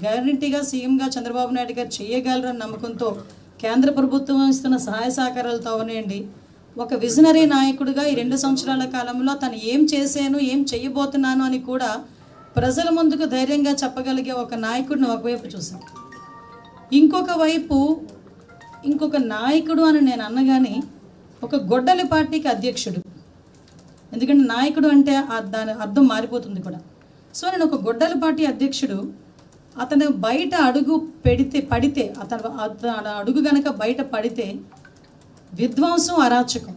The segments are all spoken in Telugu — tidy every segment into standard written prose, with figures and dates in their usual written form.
గ్యారంటీగా సీఎంగా చంద్రబాబు నాయుడు గారు చేయగలరని నమ్మకంతో కేంద్ర ప్రభుత్వం ఇస్తున్న సహాయ సహకారాలతో అవనండి ఒక విజనరీ నాయకుడిగా ఈ 2 సంవత్సరాల కాలంలో తను ఏం చేశాను ఏం చేయబోతున్నాను అని కూడా ప్రజల ముందుకు ధైర్యంగా చెప్పగలిగే ఒక నాయకుడిని ఒకవైపు చూశాను. ఇంకొక వైపు ఇంకొక నాయకుడు అని నేను అన్నగానే ఒక గొడ్డలి పార్టీకి అధ్యక్షుడు, ఎందుకంటే నాయకుడు అంటే దాని అర్థం మారిపోతుంది కూడా. సో నేను ఒక గొడ్డలి పార్టీ అధ్యక్షుడు, అతను బయట అడుగు పడితే అతను అడుగు గనక బయట పడితే విధ్వంసం అరాచకం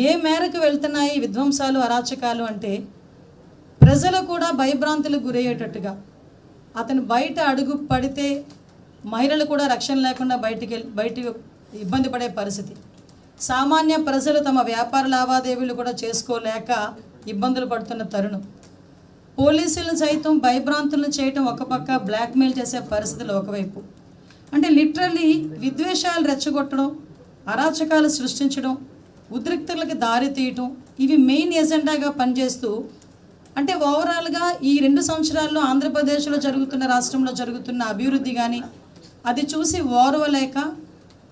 ఏ మేరకు వెళ్తున్నాయి విధ్వంసాలు అరాచకాలు అంటే ప్రజలు కూడా భయభ్రాంతులకు గురయ్యేటట్టుగా అతను బయట అడుగు పడితే మహిళలు కూడా రక్షణ లేకుండా బయటికి ఇబ్బంది పడే పరిస్థితి, సామాన్య ప్రజలు తమ వ్యాపార లావాదేవీలు కూడా చేసుకోలేక ఇబ్బందులు పడుతున్న తరుణం, పోలీసులను సైతం భయభ్రాంతులను చేయటం ఒక పక్క, బ్లాక్మెయిల్ చేసే పరిస్థితులు ఒకవైపు. అంటే లిటరల్లీ విద్వేషాలు రెచ్చగొట్టడం, అరాచకాలు సృష్టించడం, ఉద్రిక్తలకు దారి తీయటం ఇవి మెయిన్ ఎజెండాగా పనిచేస్తూ అంటే ఓవరాల్గా ఈ 2 సంవత్సరాల్లో ఆంధ్రప్రదేశ్లో జరుగుతున్న రాష్ట్రంలో జరుగుతున్న అభివృద్ధి కానీ అది చూసి ఓర్వలేక,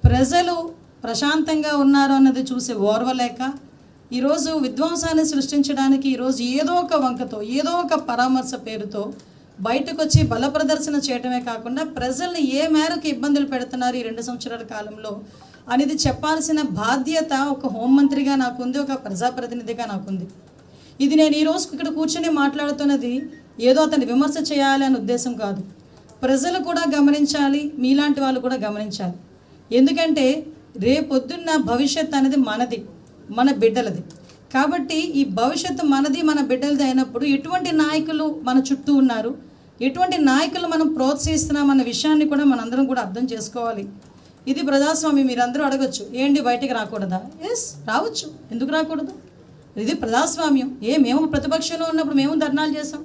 ప్రజలు ప్రశాంతంగా ఉన్నారు అన్నది చూసి ఓర్వలేక ఈరోజు విధ్వంసాన్ని సృష్టించడానికి ఈరోజు ఏదో ఒక వంకతో ఏదో ఒక పరామర్శ పేరుతో బయటకు వచ్చి బల ప్రదర్శన చేయటమే కాకుండా ప్రజల్ని ఏ మేరకు ఇబ్బందులు పెడుతున్నారు ఈ 2 సంవత్సరాల కాలంలో అనేది చెప్పాల్సిన బాధ్యత ఒక హోంమంత్రిగా నాకుంది, ఒక ప్రజాప్రతినిధిగా నాకుంది. ఇది నేను ఈరోజు ఇక్కడ కూర్చొని మాట్లాడుతున్నది ఏదో అతన్ని విమర్శ చేయాలి అనే ఉద్దేశం కాదు. ప్రజలు కూడా గమనించాలి, మీలాంటి వాళ్ళు కూడా గమనించాలి. ఎందుకంటే రేపొద్దున్న భవిష్యత్ అనేది మనది, మన బిడ్డలది. కాబట్టి ఈ భవిష్యత్తు మనది, మన బిడ్డలది అయినప్పుడు ఎటువంటి నాయకులు మన చుట్టూ ఉన్నారు, ఎటువంటి నాయకులు మనం ప్రోత్సహిస్తున్నాం అన్న విషయాన్ని కూడా మనందరం కూడా అర్థం చేసుకోవాలి. ఇది ప్రజాస్వామ్యం. మీరందరూ అడగచ్చు, ఏంటి బయటికి రాకూడదా? ఎస్, రావచ్చు, ఎందుకు రాకూడదు? ఇది ప్రజాస్వామ్యం. మేము ప్రతిపక్షంలో ఉన్నప్పుడు మేము ధర్నాలు చేసాం,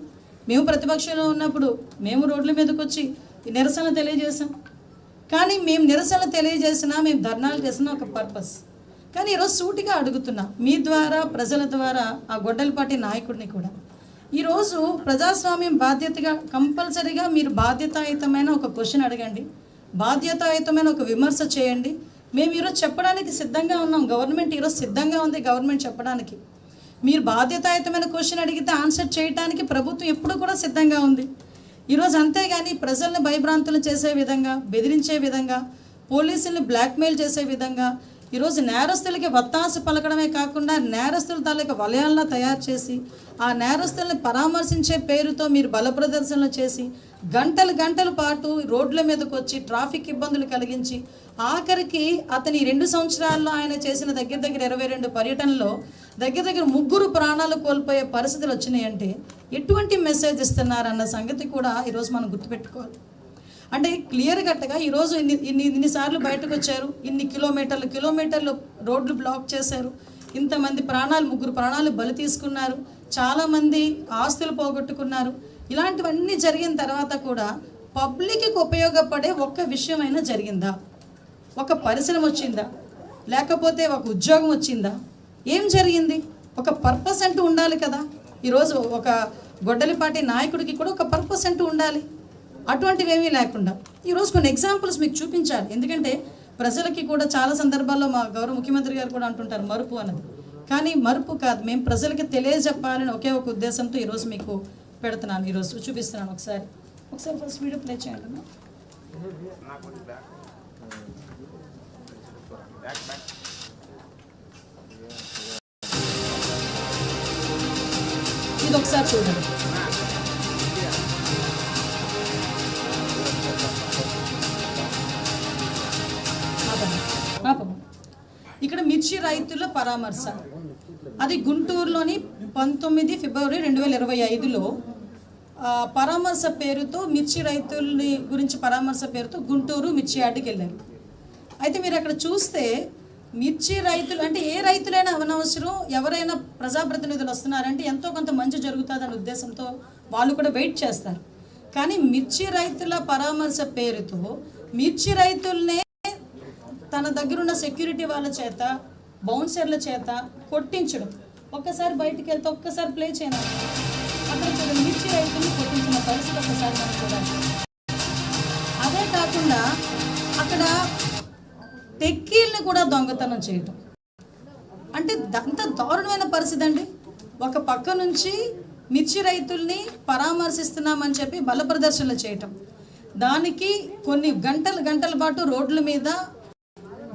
మేము ప్రతిపక్షంలో ఉన్నప్పుడు మేము రోడ్ల మీదకి వచ్చి నిరసన తెలియజేసాం. కానీ మేము నిరసన తెలియజేసినా, మేము ధర్నాలు చేసిన ఒక పర్పస్. కానీ ఈరోజు సూటిగా అడుగుతున్నా మీ ద్వారా, ప్రజల ద్వారా ఆ గొడ్డలిపాటి నాయకుడిని కూడా ఈరోజు ప్రజాస్వామ్యం బాధ్యతగా కంపల్సరీగా మీరు బాధ్యతాయుతమైన ఒక క్వశ్చన్ అడగండి, బాధ్యతాయుతమైన ఒక విమర్శ చేయండి. మేము ఈరోజు చెప్పడానికి సిద్ధంగా ఉన్నాం, గవర్నమెంట్ ఈరోజు సిద్ధంగా ఉంది గవర్నమెంట్ చెప్పడానికి. మీరు బాధ్యతాయుతమైన క్వశ్చన్ అడిగితే ఆన్సర్ చేయడానికి ప్రభుత్వం ఎప్పుడు కూడా సిద్ధంగా ఉంది ఈరోజు. అంతేగాని ప్రజల్ని భయభ్రాంతులు చేసే విధంగా, బెదిరించే విధంగా, పోలీసుల్ని బ్లాక్మెయిల్ చేసే విధంగా ఈరోజు నేరస్తులకి వత్తాసు పలకడమే కాకుండా నేరస్తుల తాలూకా వలయాలను తయారు చేసి ఆ నేరస్తుల్ని పరామర్శించే పేరుతో మీరు బల ప్రదర్శనలు చేసి గంటల పాటు రోడ్ల మీదకి వచ్చి ట్రాఫిక్ ఇబ్బందులు కలిగించి ఆఖరికి అతని 2 సంవత్సరాల్లో ఆయన చేసిన దగ్గర 22 పర్యటనలో దగ్గర 3 ప్రాణాలు కోల్పోయే పరిస్థితులు వచ్చినాయంటే ఎటువంటి మెసేజ్ ఇస్తున్నారన్న సంగతి కూడా ఈరోజు మనం గుర్తుపెట్టుకోవాలి. అంటే క్లియర్ కట్గా ఈరోజు ఇన్నిసార్లు బయటకు వచ్చారు, ఇన్ని కిలోమీటర్లు రోడ్లు బ్లాక్ చేశారు, ఇంతమంది ప్రాణాలు, 3 ప్రాణాలు బలి తీసుకున్నారు, చాలామంది ఆస్తులు పోగొట్టుకున్నారు. ఇలాంటివన్నీ జరిగిన తర్వాత కూడా పబ్లిక్కి ఉపయోగపడే ఒక్క విషయమైనా జరిగిందా? ఒక పరిశ్రమ వచ్చిందా? లేకపోతే ఒక ఉద్యోగం వచ్చిందా? ఏం జరిగింది? ఒక పర్పస్ అంటూ ఉండాలి కదా. ఈరోజు ఒక గొడ్డలిపాటి నాయకుడికి కూడా ఒక పర్పస్ అంటూ ఉండాలి. అటువంటివి ఏమీ లేకుండా ఈరోజు కొన్ని ఎగ్జాంపుల్స్ మీకు చూపించాలి. ఎందుకంటే ప్రజలకి కూడా చాలా సందర్భాల్లో మా గౌరవ ముఖ్యమంత్రి గారు కూడా అంటుంటారు మరుపు అన్నది. కానీ మరుపు కాదు, మేము ప్రజలకి తెలియజెప్పాలని ఒకే ఒక ఉద్దేశంతో ఈరోజు మీకు పెడుతున్నాను, ఈరోజు చూపిస్తున్నాను. ఒకసారి ఫస్ట్ వీడియో ప్లే చేయండి. ఇది ఒకసారి చూడండి. ఇక్కడ మిర్చి రైతుల పరామర్శ, అది గుంటూరులోని 19 ఫిబ్రవరి 2025లో పరామర్శ పేరుతో మిర్చి రైతుల్ని గురించి పరామర్శ పేరుతో గుంటూరు మిర్చి యార్డుకి వెళ్ళారు. అయితే మీరు అక్కడ చూస్తే మిర్చి రైతులు అంటే ఏ రైతులైనా అవనవసరం, ఎవరైనా ప్రజాప్రతినిధులు వస్తున్నారంటే ఎంతో కొంత మంచి జరుగుతుందనే ఉద్దేశంతో వాళ్ళు కూడా వెయిట్ చేస్తారు. కానీ మిర్చి రైతుల పరామర్శ పేరుతో మిర్చి రైతుల్నే తన దగ్గరున్న సెక్యూరిటీ వాళ్ళ చేత, బౌన్సర్ల చేత కొట్టించడం. ఒక్కసారి బయటికి వెళ్తే ఒక్కసారి ప్లే చేయను, అక్కడ చూడండి మిర్చి రైతుల్ని కొట్టించిన పరిస్థితి ఒక్కసారి మనం చూడాలి. అక్కడ టెక్కీల్ని కూడా దొంగతనం చేయటం అంటే అంత దారుణమైన పరిస్థితి అండి. ఒక పక్క నుంచి మిర్చి రైతుల్ని పరామర్శిస్తున్నామని చెప్పి బల ప్రదర్శనలు చేయటం, దానికి కొన్ని గంటల పాటు రోడ్ల మీద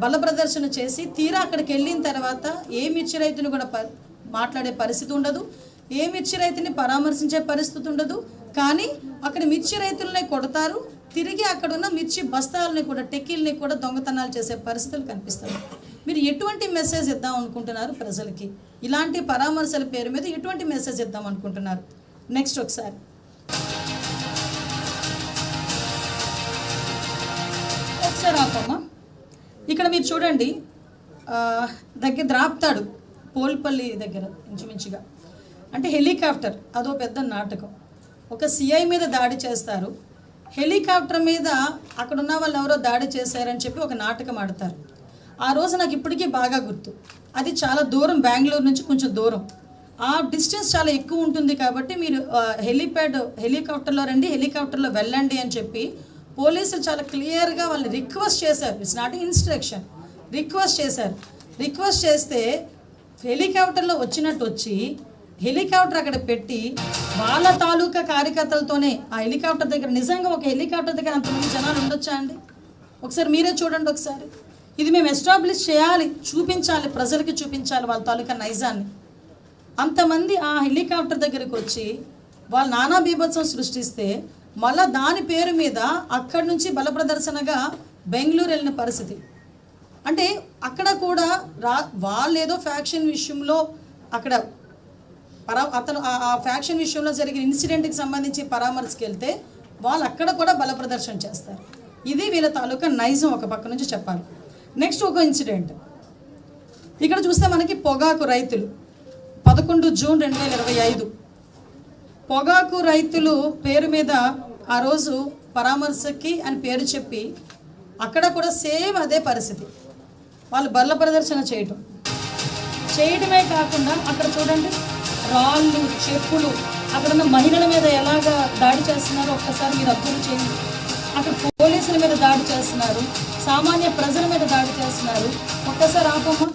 బల ప్రదర్శన చేసి తీరా అక్కడికి వెళ్ళిన తర్వాత ఏ మిర్చి రైతుని కూడా మాట్లాడే పరిస్థితి ఉండదు, ఏ మిర్చి రైతుని పరామర్శించే పరిస్థితి ఉండదు. కానీ అక్కడ మిర్చి రైతులనే కొడతారు, తిరిగి అక్కడ ఉన్న మిర్చి బస్తాలని కూడా టెక్కీల్ని కూడా దొంగతనాలు చేసే పరిస్థితులు కనిపిస్తాయి. మీరు ఎటువంటి మెసేజ్ ఇద్దాం అనుకుంటున్నారు ప్రజలకి? ఇలాంటి పరామర్శల పేరు మీద ఎటువంటి మెసేజ్ ఇద్దాం అనుకుంటున్నారు? నెక్స్ట్ ఒకసారి ఆపమ్మా. ఇక్కడ మీరు చూడండి, దగ్గర ద్రాప్తాడు పోల్పల్లి దగ్గర ఇంచుమించుగా అంటే హెలికాప్టర్, అదో పెద్ద నాటకం. ఒక సిఐ మీద దాడి చేస్తారు, హెలికాప్టర్ మీద అక్కడ ఉన్న వాళ్ళు ఎవరో దాడి చేశారని చెప్పి ఒక నాటకం ఆడతారు. ఆ రోజు నాకు ఇప్పటికీ బాగా గుర్తు. అది చాలా దూరం, బెంగళూరు నుంచి కొంచెం దూరం, ఆ డిస్టెన్స్ చాలా ఎక్కువ ఉంటుంది. కాబట్టి మీరు హెలికాప్టర్లో రండి, హెలికాప్టర్లో వెళ్ళండి అని చెప్పి పోలీసులు చాలా క్లియర్గా వాళ్ళని రిక్వెస్ట్ చేశారు. ఇట్స్ నాట్ ఇన్స్ట్రక్షన్, రిక్వెస్ట్ చేశారు. రిక్వెస్ట్ చేస్తే హెలికాప్టర్లో వచ్చినట్టు వచ్చి హెలికాప్టర్ అక్కడ పెట్టి వాళ్ళ తాలూకా కార్యకర్తలతోనే ఆ హెలికాప్టర్ దగ్గర, నిజంగా ఒక హెలికాప్టర్ దగ్గర అంతమంది జనాలు ఉండొచ్చా అండి? ఒకసారి మీరే చూడండి ఒకసారి. ఇది మేము ఎస్టాబ్లిష్ చేయాలి, చూపించాలి, ప్రజలకి చూపించాలి వాళ్ళ తాలూకా నైజాన్ని. అంతమంది ఆ హెలికాప్టర్ దగ్గరికి వచ్చి వాళ్ళు నానా బీభత్సం సృష్టిస్తే మళ్ళా దాని పేరు మీద అక్కడి నుంచి బల ప్రదర్శనగా బెంగళూరు వెళ్ళిన పరిస్థితి. అంటే అక్కడ కూడా వాళ్ళు ఏదో ఫ్యాక్షన్ విషయంలో అక్కడ అతను ఆ ఫ్యాక్షన్ విషయంలో జరిగిన ఇన్సిడెంట్కి సంబంధించి పరామర్శకి వెళ్తే వాళ్ళు అక్కడ కూడా బల ప్రదర్శన చేస్తారు. ఇది వీళ్ళ తాలూకా నైజం ఒక పక్క నుంచి చెప్పాలి. నెక్స్ట్ ఒక ఇన్సిడెంట్ ఇక్కడ చూస్తే మనకి పొగాకు రైతులు 11 జూన్ 2025 పొగాకు రైతులు పేరు మీద ఆ రోజు పరామర్శకి అని పేరు చెప్పి అక్కడ కూడా సేమ్ అదే పరిస్థితి. వాళ్ళు బల్ల ప్రదర్శన చేయటమే కాకుండా అక్కడ చూడండి రాళ్ళు, చెప్పులు, అక్కడ ఉన్న మహిళల మీద ఎలాగా దాడి చేస్తున్నారో ఒక్కసారి మీరు అబ్జర్వ్ చేయండి. అక్కడ పోలీసుల మీద దాడి చేస్తున్నారు, సామాన్య ప్రజల మీద దాడి చేస్తున్నారు. ఒక్కసారి ఆపమ్మ,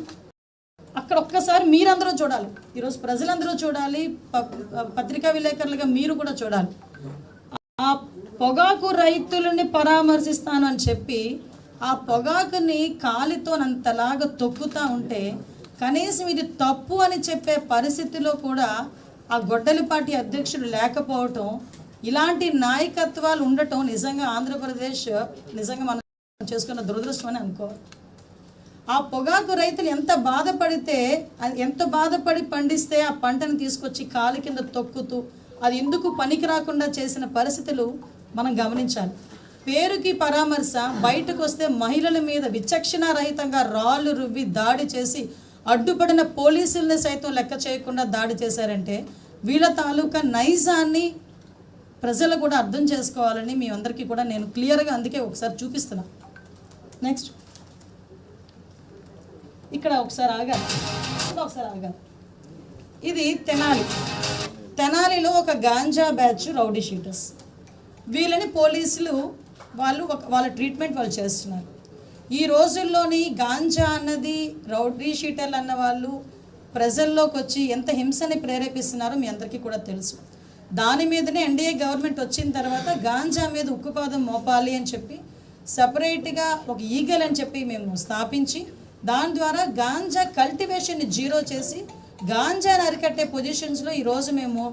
అక్కడ ఒక్కసారి మీరందరూ చూడాలి, ఈరోజు ప్రజలందరూ చూడాలి, పత్రికా విలేకరులుగా మీరు కూడా చూడాలి. ఆ పొగాకు రైతులని పరామర్శిస్తాను అని చెప్పి ఆ పొగాకుని కాలితో అంతలాగా తొక్కుతూ ఉంటే కనీసం ఇది తప్పు అని చెప్పే పరిస్థితిలో కూడా ఆ గొడ్డలిపాటి అధ్యక్షుడు లేకపోవటం, ఇలాంటి నాయకత్వాలు ఉండటం నిజంగా ఆంధ్రప్రదేశ్ నిజంగా మనం చేసుకున్న దురదృష్టం అని అనుకోవాలి. ఆ పొగాకు రైతులు ఎంత బాధపడి పండిస్తే ఆ పంటను తీసుకొచ్చి కాలు కింద తొక్కుతూ అది ఎందుకు పనికి రాకుండా చేసిన పరిస్థితులు మనం గమనించాలి. పేరుకి పరామర్శ, బయటకు వస్తే మహిళల మీద విచక్షణారహితంగా రాళ్ళు రువ్వి దాడి చేసి అడ్డుపడిన పోలీసుల్ని సైతం లెక్క చేయకుండా దాడి చేశారంటే వీళ్ళ తాలూకా నైజాన్ని ప్రజలు కూడా అర్థం చేసుకోవాలని మీ అందరికీ కూడా నేను క్లియర్గా అందుకే ఒకసారి చూపిస్తున్నా. నెక్స్ట్ ఇక్కడ ఒకసారి ఆగాలి. ఇది తెనాలిలో ఒక గాంజా బ్యాచ్ రౌడీ షీటర్స్. వీళ్ళని పోలీసులు వాళ్ళ ట్రీట్మెంట్ వాళ్ళు చేస్తున్నారు. ఈ రోజుల్లోని గాంజా అన్నది రౌడీ షీటర్లు అన్న వాళ్ళు ప్రజల్లోకి వచ్చి ఎంత హింసని ప్రేరేపిస్తున్నారో మీ అందరికీ కూడా తెలుసు. దాని మీదనే ఎన్డీఏ గవర్నమెంట్ వచ్చిన తర్వాత గాంజా మీద ఉక్కుపాదం మోపాలి అని చెప్పి సపరేట్గా ఒక ఈగల్ అని చెప్పి మేము స్థాపించి దాని ద్వారా గాంజా కల్టివేషన్ని జీరో చేసి గాంజాని అరికట్టే పొజిషన్స్లో ఈరోజు మేము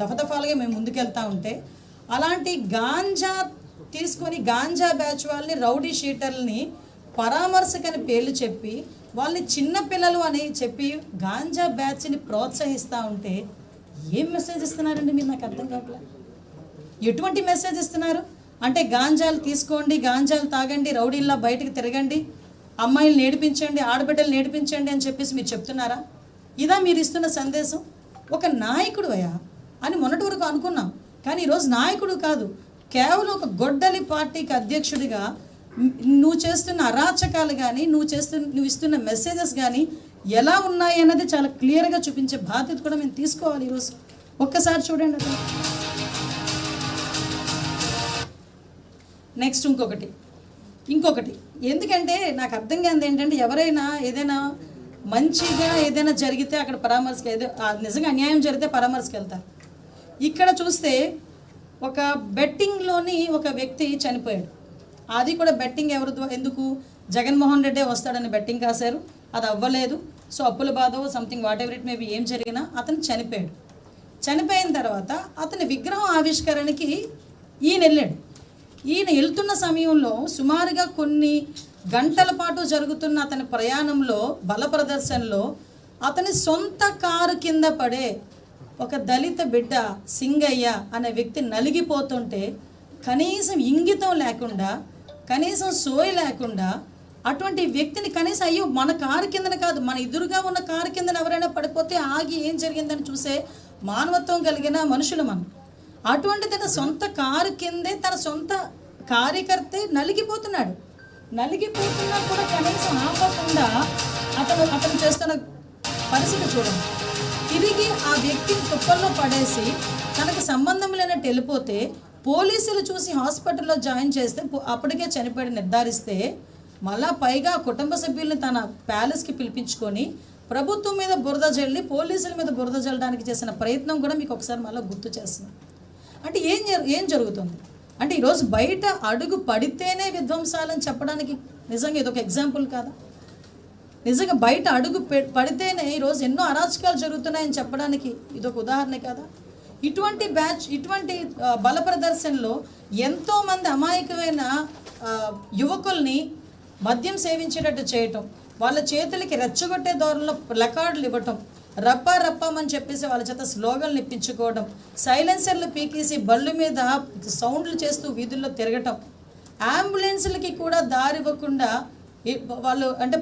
దఫదఫాలుగా మేము ముందుకెళ్తూ ఉంటే అలాంటి గాంజా తీసుకొని గాంజా బ్యాచ్ వాళ్ళని రౌడీ షీటర్లని పరామర్శకని పేర్లు చెప్పి వాళ్ళని చిన్నపిల్లలు అని చెప్పి గాంజా బ్యాచ్ని ప్రోత్సహిస్తూ ఉంటే ఏం మెసేజ్ ఇస్తున్నారండి మీరు? నాకు అర్థం కావట్లేదు. ఎటువంటి మెసేజ్ ఇస్తున్నారు అంటే గాంజాలు తీసుకోండి, గాంజాలు తాగండి, రౌడీల్లా బయటకు తిరగండి, అమ్మాయిలు నేర్పించండి, ఆడబిడ్డలు నేర్పించండి అని చెప్పేసి మీరు చెప్తున్నారా? ఇదా మీరు ఇస్తున్న సందేశం? ఒక నాయకుడు అయ్యా అని మొన్నటి వరకు అనుకున్నాం, కానీ ఈరోజు నాయకుడు కాదు, కేవలం ఒక గొడ్డలి పార్టీకి అధ్యక్షుడిగా నువ్వు చేస్తున్న అరాచకాలు కానీ నువ్వు ఇస్తున్న మెసేజెస్ కానీ ఎలా ఉన్నాయి అన్నది చాలా క్లియర్గా చూపించే బాధ్యత కూడా మేము తీసుకోవాలి. ఈరోజు ఒక్కసారి చూడండి అక్కడ. నెక్స్ట్ ఇంకొకటి, ఇంకొకటి ఎందుకంటే నాకు అర్థం కాదు ఏంటంటే, ఎవరైనా ఏదైనా మంచిగా ఏదైనా జరిగితే అక్కడ పరామర్శకి, నిజంగా అన్యాయం జరిగితే పరామర్శకి వెళ్తారు. ఇక్కడ చూస్తే ఒక బెట్టింగ్లోని ఒక వ్యక్తి చనిపోయాడు. అది కూడా బెట్టింగ్ ఎందుకు, జగన్మోహన్ రెడ్డి వస్తాడని బెట్టింగ్ కాశారు, అది అవ్వలేదు. సో అప్పుల బాధ something what ever it maybe ఏం జరిగినా అతను చనిపోయాడు. చనిపోయిన తర్వాత అతని విగ్రహం ఆవిష్కరణకి ఈయన వెళ్ళాడు. ఈయన వెళ్తున్న సమయంలో సుమారుగా కొన్ని గంటల పాటు జరుగుతున్న అతని ప్రయాణంలో బల ప్రదర్శనలో అతని సొంత కారు కింద పడే ఒక దళిత బిడ్డ సింగయ్య అనే వ్యక్తి నలిగిపోతుంటే కనీసం ఇంగితం లేకుండా, కనీసం సోయి లేకుండా అటువంటి వ్యక్తిని కనీసం అయ్యో మన కారు కిందన కాదు, మన ఎదురుగా ఉన్న కారు కిందన ఎవరైనా పడిపోతే ఆగి ఏం జరిగిందని చూసే మానవత్వం కలిగిన మనుషులు మనం. అటువంటి తన సొంత కారు కిందే తన సొంత కార్యకర్తే నలిగిపోతున్నాడు. నలిగిపోతున్నా కూడా కనీసం ఆపకుండా అతను చేస్తున్న పరిస్థితి చూడండి. తిరిగి ఆ వ్యక్తిని తుప్పల్లో పడేసి తనకు సంబంధం లేనట్టు వెళ్ళిపోతే పోలీసులు చూసి హాస్పిటల్లో జాయిన్ చేస్తే అప్పటికే చనిపోయి నిర్ధారిస్తే మళ్ళా పైగా కుటుంబ సభ్యుల్ని తన ప్యాలెస్కి పిలిపించుకొని ప్రభుత్వం మీద బురద జల్లి పోలీసుల మీద బురద జల్లడానికి చేసిన ప్రయత్నం కూడా మీకు ఒకసారి మళ్ళీ గుర్తు చేస్తున్నాం. అంటే ఏం జరుగుతుంది అంటే ఈరోజు బయట అడుగు పడితేనే విధ్వంసాలని చెప్పడానికి నిజంగా ఇదొక ఎగ్జాంపుల్ కాదా? నిజంగా బయట అడుగు పడితేనే ఈరోజు ఎన్నో అరాచకాలు జరుగుతున్నాయని చెప్పడానికి ఇదొక ఉదాహరణ కదా. ఇటువంటి బల ప్రదర్శనలో ఎంతోమంది అమాయకమైన యువకుల్ని మద్యం సేవించేటట్టు చేయటం, వాళ్ళ చేతులకి రెచ్చగొట్టే ధోరణిలో ప్లకార్డులు ఇవ్వటం, రప్పామని చెప్పేసి వాళ్ళ చేత స్లోగన్లు ఇప్పించుకోవడం, సైలెన్సర్లు పీకేసి బళ్ళు మీద సౌండ్లు చేస్తూ వీధుల్లో తిరగటం, అంబులెన్స్లకి కూడా దారి ఇవ్వకుండా వాళ్ళు అంటే